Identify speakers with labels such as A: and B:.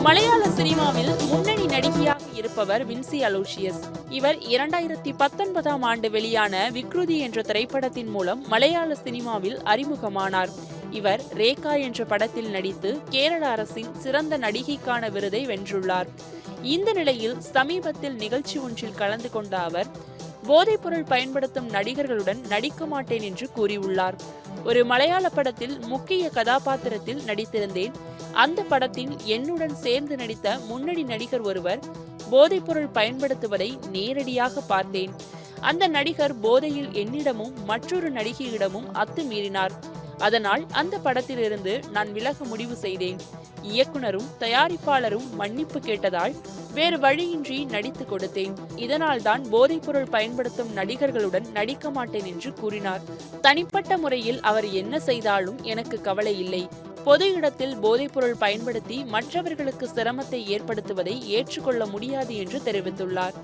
A: மலையாள சினிமாவில் முன்னணி நடிகையாக இருப்பவர் வின்சி அலோஷியஸ். இவர் 2019ஆம் ஆண்டு வெளியான விக்ருதி என்ற திரைப்படத்தின் மூலம் மலையாள சினிமாவில் அறிமுகமானார். இவர் ரேகா என்ற படத்தில் நடித்து கேரள அரசின் சிறந்த நடிகைக்கான விருதை வென்றுள்ளார். இந்த நிலையில் சமீபத்தில் நிகழ்ச்சி ஒன்றில் கலந்து கொண்ட அவர் போதைப்பொருள் பயன்படுத்தும் நடிகர்களுடன் நடிக்க மாட்டேன் என்று கூறியுள்ளார். ஒரு மலையாள படத்தில் முக்கிய கதாபாத்திரத்தில் நடித்திருந்தேன். அந்த படத்தில் என்னுடன் சேர்ந்து நடித்த முன்னணி நடிகர் ஒருவர் போதைப்பொருள் பயன்படுத்துவதை நேரடியாக பார்த்தேன். அந்த நடிகர் போதையில் என்னிடமும் மற்றொரு நடிகையிடமும் அத்துமீறினார். அதனால் அந்த படத்திலிருந்து நான் விலக முடிவு செய்தேன். இயக்குனரும் தயாரிப்பாளரும் மன்னிப்பு கேட்டதால் வேறு வழியின்றி நடித்து கொடுத்தேன். இதனால் தான் போதைப்பொருள் பயன்படுத்தும் நடிகர்களுடன் நடிக்க மாட்டேன் என்று கூறினார். தனிப்பட்ட முறையில் அவர் என்ன செய்தாலும் எனக்கு கவலை இல்லை. பொது இடத்தில் போதைப்பொருள் பயன்படுத்தி மற்றவர்களுக்கு சிரமத்தை ஏற்படுத்துவதை ஏற்றுக்கொள்ள முடியாது என்று தெரிவித்துள்ளார்.